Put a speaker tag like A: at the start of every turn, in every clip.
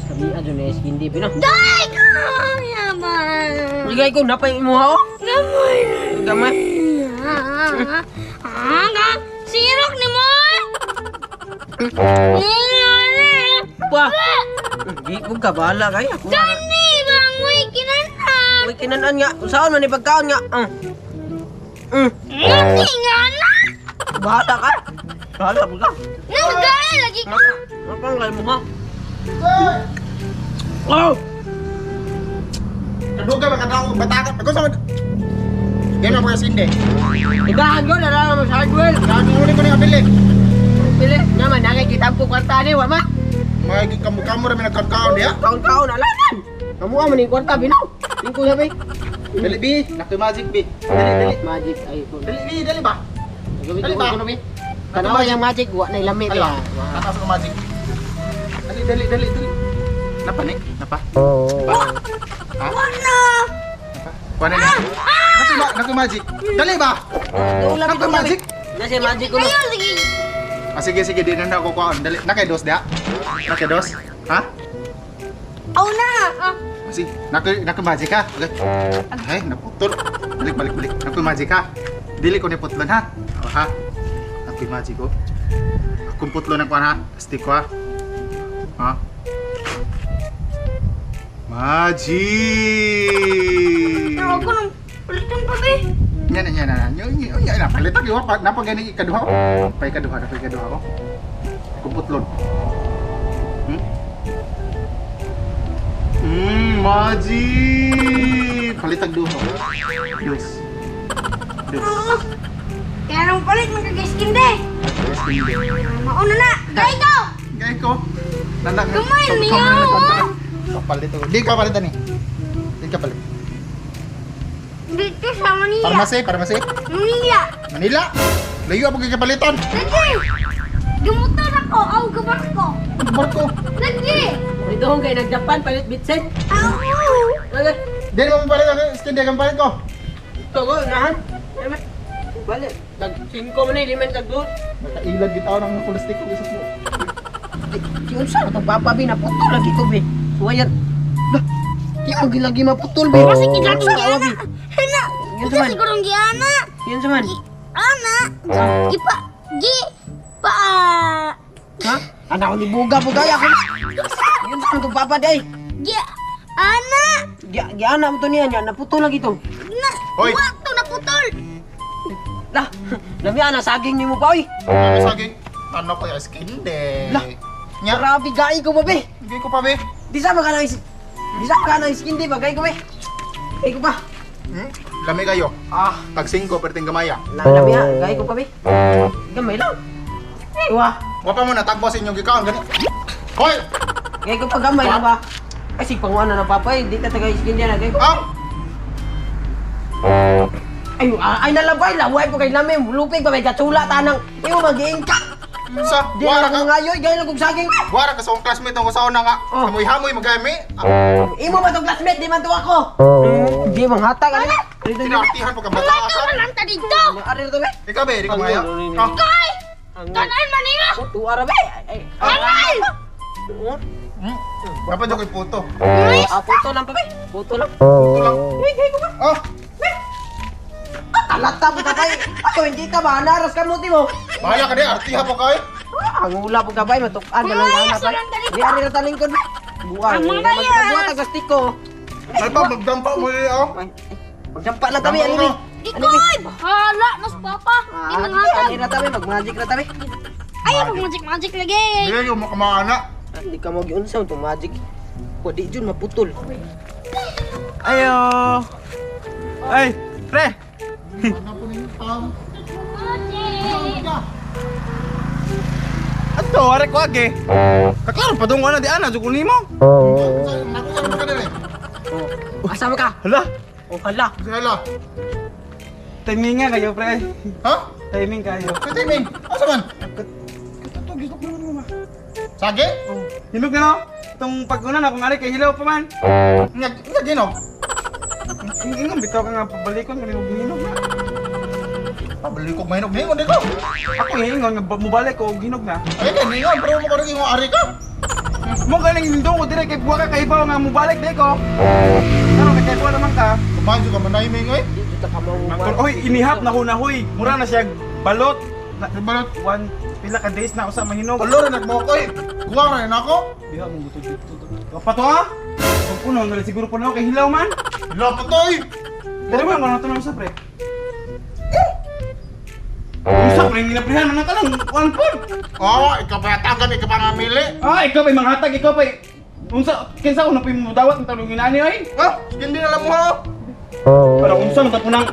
A: Sabi aja na skin di pina.
B: Dai ko yaman.
A: Ligay ko napay mo ha.
B: Gamay.
A: Gamay.
B: Aga, sirok ni mo.
A: Wah. Di ko ka bala kay ako.
B: Kani bang may kinanan.
A: Uy kinaan nga. Usaon man ni pagkaon nga.
B: Ngati nga na.
A: Bahala ka. Bahala mo ka.
B: Nagagaya lagi ko.
A: Napang kay mo ha. Oh.
C: Kaduga ba katao batakan? Ako sa Game na po yung sinde.
A: Igahan ko na mo sa hardware.
C: Huli ko na yung bili.
A: Pili naman nakikita ko kwarta ni wa ma.
C: Magiging kamu-kamu rin nagkakaon diya.
A: Kaon-kaon alaman. Kamu man ni kwarta binaw. Tingko sabi.
C: Dali bi, naku magic bi. Dali.
A: Magic ay ko.
C: Dali ba?
A: Gawin
C: Dali
A: ko
C: ba?
A: kuno bi. Kanawa yung magic wa na ilamit
C: Dali
A: ya.
C: ba? Kataas ko magic. Dali. Napa ni? Napa? Ha?
B: Ano?
C: Kuha na. Naku magic. Dali ba?
A: Ulam
C: Naku magic.
A: Nasi magic ko.
B: Ayo lagi.
C: Sige, di na ako kuhaon. Dali, nakedos dia. Nakedos? Ha?
B: Aw na.
C: Sige, naku magic ha. Okay. Ay, naputol. Balik. Naku magic ha. Dili ko ni putlon ha. Ha? Naku magic ko. Akong putlon ang kuhan ha. Stick ko ha. Ha? Magic!
B: Ako nang palitan pa be.
C: Yan na. Palitan ko pa. Napagani ikaduha ko. Napay kaduha ko. Akong putlon. Magic! Palitag duho. Dos.
B: Kaya nang palit magkakiskin de. Mauna na. Gay ko.
C: Gaya ko. Nanda nga.
B: Gamay, niyaw.
C: Palit ko. Di ka palitan eh. Di ka palit.
B: Dito sa Manila.
C: Parmasi.
B: Manila.
C: Manila. Layo ako kikipalitan.
B: Lagi. Gumutan ako. Aw, gabar ko.
C: Barko.
B: Lagi.
A: Ito kung kayo nag-Japan palit bitset.
B: Aw.
A: Lagi.
C: Di mo palit ako. Skin di palit ko.
A: Ito ko nahan. Balik. Nag-5 man ni limen tag doon.
C: Ilag bitaw ng plastic ko isa mo.
A: Yun sa ito papabi na putol lagi ko be. Suwayat. Lah. Di ko gilagi maputol be.
B: Kasi kita giana. Hana.
A: Yun
B: Kasi
A: saman.
B: sigurong giana.
A: Yun saman.
B: Ana. Gipa. Pa.
A: Ha? Anak ko ni buga ya ko. Yun sa ito papaday.
B: Gi. Ana.
A: Giana mo to niya niya. Naputol lagi to.
B: Na.
C: Hoy.
B: Waktu na putol.
A: Lah. Lami ana saging ni mo pa oy.
C: Saging. Ano ko yung skin de.
A: Lah.
C: Nya.
A: Grabe gai ko ba be.
C: Hindi ko pa be.
A: Di sa ka na skin di ba? Gay ko be. Gay ko pa.
C: Lami kayo.
A: Ah.
C: Tag 5 perting gamaya.
A: Lami ha. Gay ko pa be. Gamay lang. Wah.
C: Wapa mo na tagbo sa inyong gikaon gani. Hoy.
A: Gay ko pa gamay lang ba? Kasi panguana na papa eh. Di ka taga skin diyan. Gay ko. Ay nalabay. Laway po kay namin. Lupig pa may katsula tanang. Iyo mag-iing ka.
C: Sa
A: Di na lang ngayoy. Gay lang kong saging.
C: Wara ka sa akong classmate ng usaon na nga.
A: Oh.
C: Hamoy magami.
A: Imo ba itong classmate? Di man to ako. Di mang hatag. Ano? Dito na.
C: Tinartihan po ka bataas.
B: Ikaw lang ta dito.
A: Ari na to be.
C: Ikaw be, di ko ngayon.
B: Kay. Kanan Manila.
A: Tuara be.
B: Kanay.
C: Dapat yung ko'y puto.
A: Puto lang pa be. Puto lang.
C: Puto lang.
A: Gay ko ba?
C: Oh,
A: Alata po kapay. Ako hindi ka ba? Naras ka muti mo.
C: bahala ka di. Artiha po kayo.
A: Ang hula po kapay. Matukan ka lang na pa. Di ari na talingkod be. Buwang. Magbuhat ang gastik ko.
C: Ay pa, magdampa mo rin ako.
A: Magdampa na tabi. Ano be?
B: Ikoy. Bahala nas papa. Di manghatag.
A: Ari na tabi. Mag-magic na tabi.
B: Ayaw mag-magic lagi.
C: Hindi yung makamana.
A: Hindi ka mag-iunsa itong magic. Pwede dyan maputol.
D: Ayo. Ay, pre. Ato, arek ko age. Kaklaro padung ana di ana jud nimo.
A: Asama ka?
D: Hala,
A: Oh, hala.
C: Sila.
D: timing nga kayo pre.
C: Ha?
D: Timing kayo.
C: Sa timing. Asa man?
D: Kato gisok mo mo.
C: Sage?
D: Hinog na no? Itong pagkunan akong ari kay hilaw pa man.
C: Nga ginog.
D: Ingong bitaw ka nga pabalikon kani og hinog na.
C: Pabili ko mahinog ningon di ko.
D: Ako ingon nga mubalik ko og hinog na.
C: Ay, ningon. Pero mo ko rin yung ari ka.
D: Mo galing indong ko dire kay buwa ka kay ibaw nga mo balik di ko. Ano kay buwa naman ka?
C: Kumain ka manahiming oy.
A: Dito ta ka
D: Nagtol,
A: mauman.
D: oy inihap na ko na hoy. Mura na siya balot.
C: Balot.
D: One pila ka days na usa mahinog.
C: Kolor nagmokoy. Kuha na ako.
D: Diha mo gusto dito. Apa to ha? Kung puno nga siguro puno kay hilaw man.
C: Lapa to oy.
D: Pero mo nga nato sa pre. Usa pre ginaprihan man ka lang one pod.
C: Oh, ikaw pa tagan ikaw pa namili.
D: Ah, ikaw pa'y manghatag, ikaw pa'y... Unsa, kinsa ko na pa'y mudawat ng talong inani ay?
C: Ah, hindi na alam mo ha.
D: Pero unsa, man tapunang...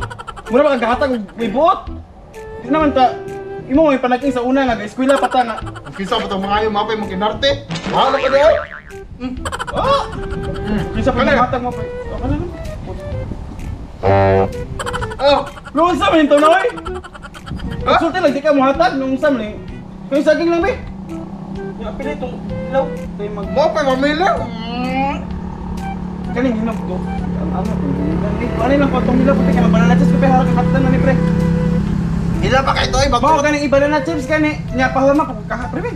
D: Mura ba kaghatag, may buot? Di naman ta... Imo may panaking sa una nga, eskwela pa ta nga...
C: Kinsa pa itong mga yung mapay mong kinarte. Bahala ka na oy.
D: Ah! Kinsa pa
C: Ano?
D: manghatag mo pa'y... Okay na lang.
C: Oh,
D: Nung unsa man ito na ay? Sulti lang, di ka muhatag, nung unsa man eh. Kaya saging lang, be. Ya, pili itong ilaw. Kaya mag...
C: mapay mamili.
D: Kaning hinog to. Ang ano to. Ano lang po itong ilaw, puti ka banana chips ko, harap yung hatan na ni pre.
C: Hila pa kayo to oy.
D: Bago
C: Bago
D: ka ng banana chips ka ni. Niya pahulama ko kaha pre, be.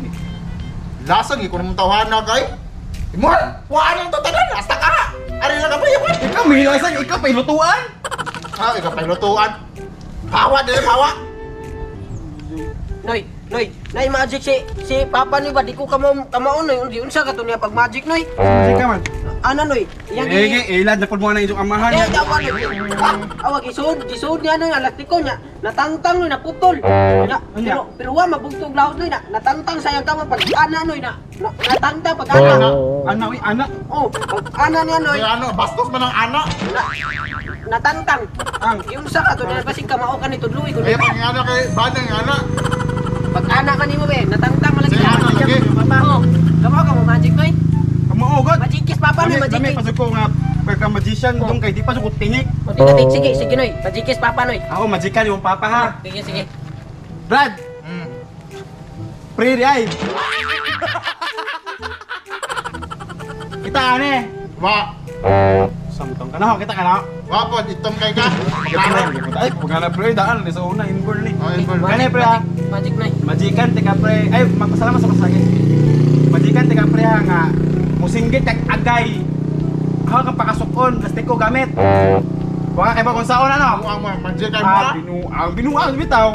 C: lasang ikaw namang tawahan na kay. Imo, waan ang tatanan. Hasta ka. Ari lang ka pa yaman.
D: Ikaw mahilasan, ikaw pa'y lutuan.
C: Ah, ikaw pa lutuan. Hawa dili hawa.
A: Noy, nay magic si Papa ni ba di ko kamaon noy undi unsa ka to niya pag magic noy.
D: Sige ka man.
A: Ana noy, yang
D: Ilad na po mo na inyong amahan.
A: Eh, dawan awag isud niya noy alati ko niya. Natangtang noy naputol. Pero wa mabugtog laut noy na. Natangtang sayang ka pag ana noy na. Natangtang pag ana.
D: Anak, uy, anak.
A: Oh, pag ana niya noy.
C: Ay ano, bastos man ang anak.
A: Natangtang.
D: Ang.
A: Yung sa ka to niya basig kamao ka ni tudloy ko.
C: Ay pang anak kay banang anak.
A: Pag ana ka nimo be, natangtang malagi.
C: Say ana lagi.
A: Oh, kamao ka mo magic noy.
D: Kamaugod.
A: Magic kiss Papa noy, magic
D: Dami
A: kiss.
D: pasok ko nga pagka magician dong kay di pa ko tingik.
A: O, di natin, sige noy. Magic kiss Papa noy.
D: Ako magican yung papa ha.
A: Sige.
D: Brad, pre di ay. Kita ane.
C: Wa,
D: Samtong ka na ho, kita ka na.
C: wa po itom kay ka.
D: Ay, pag na pre daan ni sa una inborn ni.
C: Oh, inborn.
D: Kani pre ha.
A: Magic noy.
D: Majikan tika pre. Ay, magpasalamat sa pasagin. Majikan tika pre ha nga musinggit kag agay. Ako kang pakasukon, plastiko gamit. Wala kay ba kung saon ano?
C: Ang manje kay mo.
D: Binuang bitaw.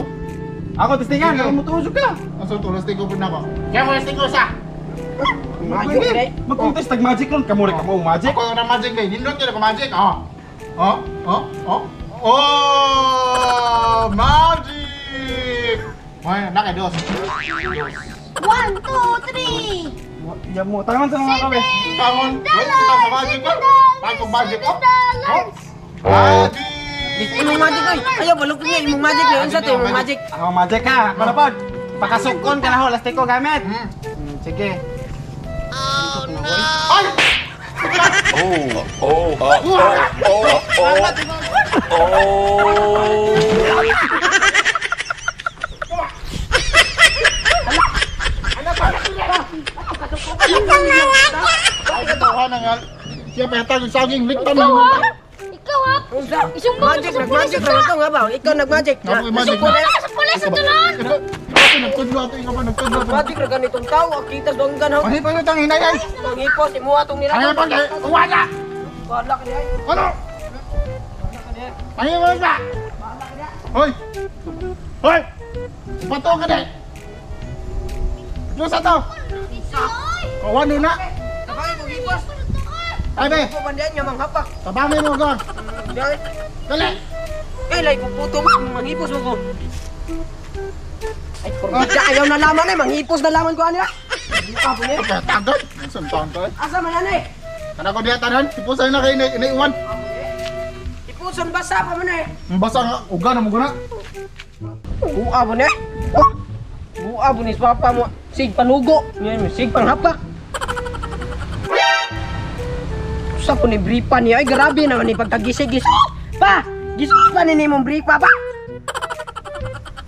D: Ako testingan, ako mutusok ka.
C: Aso tulos tigo pud nako. Kaya mo tigo sa.
A: Magic noy.
D: Magkontest tag magic ron kamo rek mo magic.
C: Ako na magic kay nindot kay ko magic. Oh, magic. Moy, na kay dos.
B: 1, 2, 3.
D: Ya mo, tangan sa mga kabe.
C: Tangon, wait, kita sa magic ka. Tayo magic ko. Magic.
A: Imong magic noy. Ayaw balok niya imong magic noy. Unsa to imong magic?
D: Ako magic ka. Malapad. Pakasukon ka na ho, plastiko gamit. Sige.
C: Ay! Ay, katawa na nga. Siya pa yata yung saging liktan mo.
B: Ikaw ha?
A: Unsa?
B: Isang
A: Magic, nag-magic ra to nga ba? Ikaw nag-magic.
C: Ako yung magic mo.
B: Sa pulis sa tulon.
C: Ako nagtudlo ato, ikaw pa nagtudlo ato.
A: Magic ra ganitong tao, kita donggan ho.
C: Ay, pa yung tangin na yan.
A: Mangipos imo atong nila.
C: Ay, pa kay, wala!
A: Wala ka niya.
C: Ano? Ay, wala! Hoy! Hoy! Pato ka na! Ano sa to? Kawan na!
A: Sabay mo gipos.
C: Ay, be!
A: Ko bandian niya manghapak.
C: Tabami mo ka!
A: Dali.
C: Dali!
A: Kay lay ko puto mo manghipos mo ko. Ay, kurbida ayaw na laman eh, manghipos na laman ko ano. Abo niya.
C: Kaya tagot! Saan taon to?
A: Asa man anay?
C: Kana ko diya tanan, ipusan na kayo inaiwan.
A: Ipuson basa pa man eh.
C: Basa nga, uga na mo guna.
A: Abo niya. Abo ni papa mo. Sig panugo. Yan, sig panghapak. Sa po ni bripa niya, ay grabe naman ni pagkagisig-gisig. Pa! Gisig pa ni mong bripa pa!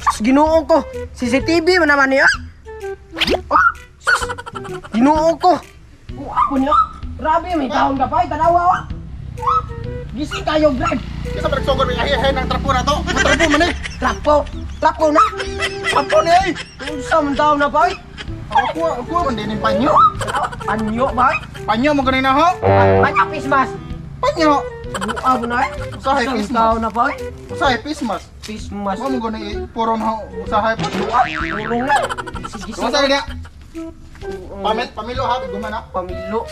A: Sus, ginuo ko! CCTV mo naman niya! Oh, sus! Ginuo ko! Ako niya! Grabe, may taon ka pa, tanawa wa! Gisig kayo, Brad!
C: Kisa pa nagsugod may ahihay ng trapo na to. Trapo man eh.
A: Trapo! Trapo na!
C: Trapo ni ay.
A: Kung sa man taon na pa, ay!
C: Ako, man din yung panyo.
A: Panyo ba?
C: Panyo mo ganina ho?
A: Panyo Christmas.
C: Panyo.
A: Buka mo na.
C: Usahay
A: Isang
C: Christmas.
A: tao na pa.
C: Usahay Christmas.
A: Christmas.
C: Mo mo gani puro na usahay pa.
A: Purong na. Sige,
C: Kung saan niya? Pamilo ha, gumana.
A: Pamilo.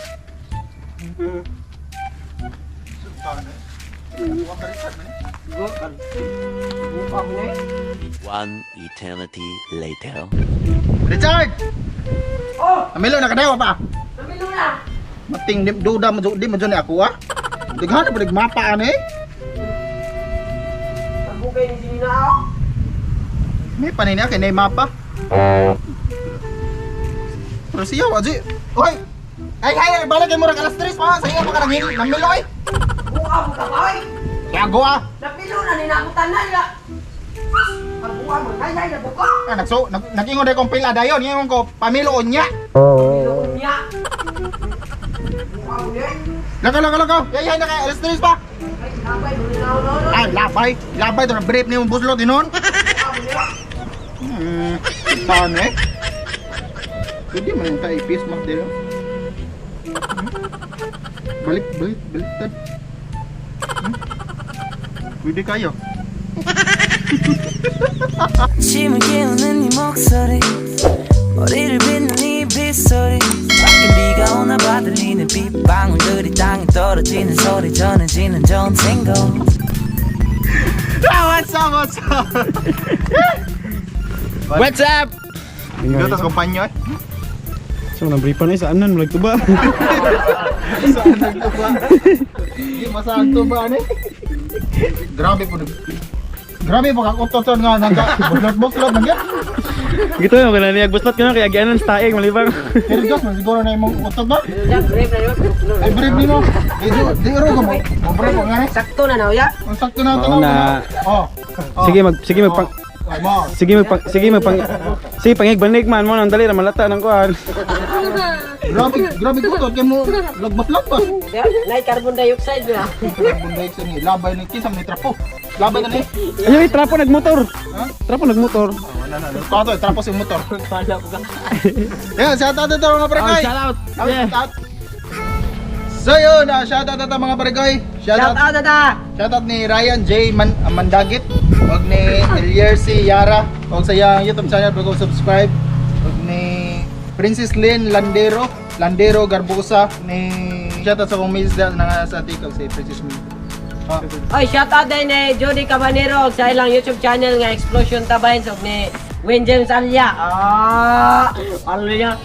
A: Buka mo na.
E: One eternity later.
C: Richard!
A: Oh!
C: Pamilo nakadawa pa.
A: Pamilo na.
C: Mating duda mo di mo dyan ako ah. Daghan pa mapa ani.
A: Nabukay ni Sina ako.
C: May panini kay nay mapa. Pero siya waji. Oy. Ay, balik kay murag alas 3 pa. Sa iyo pa ka nang milo ay.
A: Buka mo ka ba?
C: Yago ah.
A: Napilo na ninakutan na ya. Pagbuka mo na yay na buka.
C: Nag-ingon day kong pila dayon, ingon ko pamilo niya.
A: Pamilo niya. Buka mo na.
C: Lako. Yay na kay alas 3 pa.
A: Ay, sabay mo na ako.
C: Ay, labay to na brief ni mong buslot inon.
A: Buka mo na.
C: Paano eh? Pwede man yung tayo smack din. Baliktad. Pwede kayo.
F: 침을 깨우는 네 목소리 머리를 빗는 네 빗소리 밖에 비가 오나 봐 들리는 빗방울들이 땅에 떨어지는 소리 전해지는 좋은 탱고
C: What's up? Dito sa kumpanyo eh.
D: So nang briefan ay saan nan mulag tuba.
C: Saan nagtuba? Hindi masaan tuba ni. Grabe po kang utoton nga buslot man yan.
D: Gitu yung kananiag buslot ka na kaya agyanan sa taing malibang.
C: Pero Diyos, masiguro na yung utot ba?
A: Ya, brave na yun.
C: Ay, brief ni mo. Di ro ko mo. Brief ko nga ni.
A: Sakto na na, ya.
C: Ang sakto na ito.
D: Oo na. Sige pangigbanig man mo nang dali ra malata nang kuan.
C: Grabe ko to. Kaya mo lagpas.
A: Ya, naik carbon dioxide na.
C: Bunday sa ni. Labay ni kisam ni trapo. Labay na ni.
D: Ay trapo nagmotor.
C: Ha?
D: Trapo nagmotor.
C: Pato, trapo si motor.
A: Pala ko ka.
C: Yan, shout out ito mga barangay.
D: shout out.
C: Shout out. So yun, shout out ito mga barangay.
A: Shout out na ta.
C: Shout out ni Ryan J. Mandagit. Huwag ni Eliersi Yara. Huwag sa iyang YouTube channel pag subscribe. Huwag ni Princess Lynn Landero Garbusa. Ni shout out sa kong miss na sa TikTok si Princess Lynn.
A: Oy, shout out din ni Jody Cabanero sa ilang YouTube channel nga Explosion Tabahin og ni Win James Alya. Alya.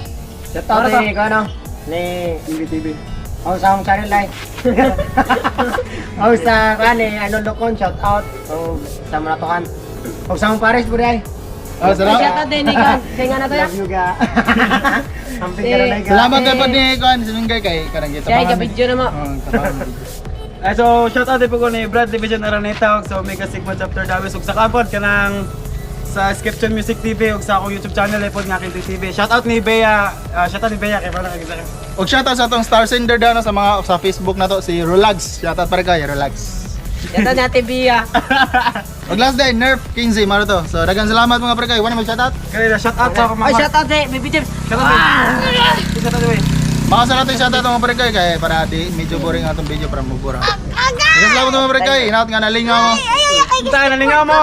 A: Shout out ni kano ni
D: TV.
A: oh sa akong channel live. Oh sa kani ano lokon shout out sa Maratokan. Og sa akong pares pud ay. Shout out din ni kan singa na to ya.
C: Salamat kayo po ni Kuan Sinungay kay kanang kita.
A: Siya ka video na mo.
D: Ay so shout out po ko ni Brad Division Araneta og sa Omega Sigma Chapter Dawes ug sa kapod kanang sa Skipton Music TV ug sa akong YouTube channel pod nga Kinto TV. Shout out ni Bea, kay para kay Bea.
C: Og shout out sa atong Star Sender daw sa mga sa Facebook na to si Relax. Shout out para kay Relax.
A: Shout out natin Bia.
C: Og last day Nerf 15 maro to. So daghang salamat mga pre kay wala mag shout out.
D: Kaya shout out sa mga
A: Oh shout out din Baby James.
D: Shout out. Shout out.
C: Mga sa natin shout out mga pre kay para di medyo boring atong video para mabura. Salamat mga pre kay inaot nga nalingaw mo.
D: Tayo na lingaw mo.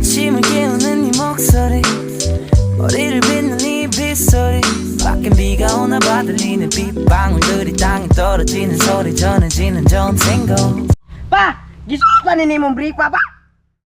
F: 침을 깨우는 네 목소리 머리를 빗는 네 빗소리 밖에 비가 오나 봐 들리는 빗방울들이 땅에 떨어지는 소리 전해지는 좋은 탱고
A: Pa, gisuot pa ni nimong break pa.